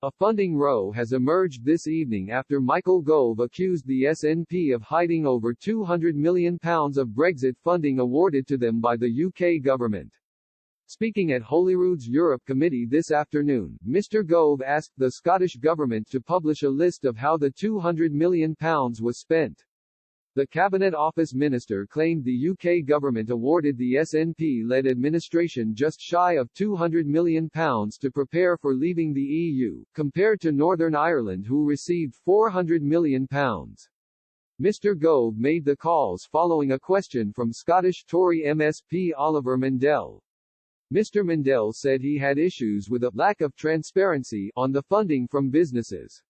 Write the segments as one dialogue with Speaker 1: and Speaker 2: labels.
Speaker 1: A funding row has emerged this evening after Michael Gove accused the SNP of hiding over £200 million of Brexit funding awarded to them by the UK government. Speaking at Holyrood's Europe Committee this afternoon, Mr Gove asked the Scottish Government to publish a list of how the £200 million was spent. The Cabinet Office Minister claimed the UK government awarded the SNP-led administration just shy of £200 million to prepare for leaving the EU, compared to Northern Ireland who received £400 million. Mr Gove made the calls following a question from Scottish Tory MSP Oliver Mundell. Mr Mundell said he had issues with a lack of transparency on the funding from businesses.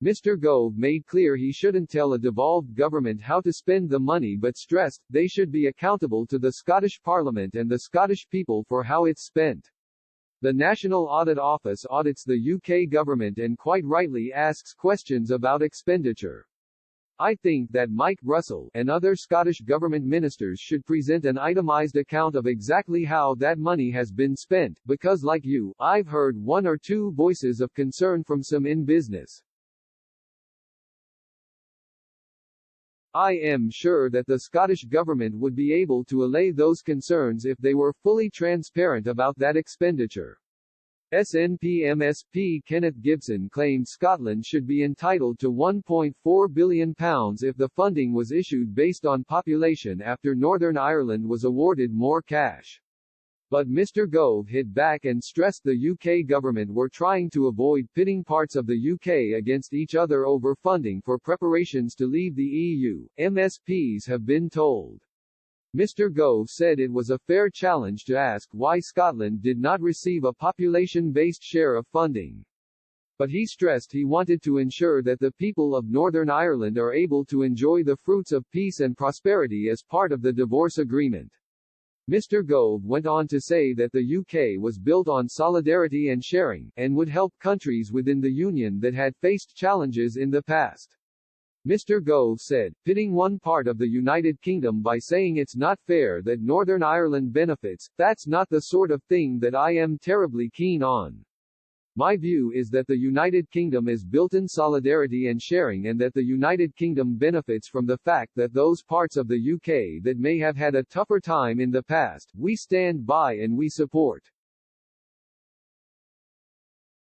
Speaker 1: Mr Gove made clear he shouldn't tell a devolved government how to spend the money but stressed, they should be accountable to the Scottish Parliament and the Scottish people for how it's spent. The National Audit Office audits the UK government and quite rightly asks questions about expenditure. I think that Mike Russell and other Scottish government ministers should present an itemised account of exactly how that money has been spent, because like you, I've heard one or two voices of concern from some in business. I am sure that the Scottish Government would be able to allay those concerns if they were fully transparent about that expenditure. SNP MSP Kenneth Gibson claimed Scotland should be entitled to £1.4 billion if the funding was issued based on population after Northern Ireland was awarded more cash. But Mr Gove hit back and stressed the UK government were trying to avoid pitting parts of the UK against each other over funding for preparations to leave the EU, MSPs have been told. Mr Gove said it was a fair challenge to ask why Scotland did not receive a population-based share of funding. But he stressed he wanted to ensure that the people of Northern Ireland are able to enjoy the fruits of peace and prosperity as part of the divorce agreement. Mr Gove went on to say that the UK was built on solidarity and sharing, and would help countries within the Union that had faced challenges in the past. Mr Gove said, pitting one part of the United Kingdom by saying it's not fair that Northern Ireland benefits, that's not the sort of thing that I am terribly keen on. My view is that the United Kingdom is built in solidarity and sharing and that the United Kingdom benefits from the fact that those parts of the UK that may have had a tougher time in the past, we stand by and we support.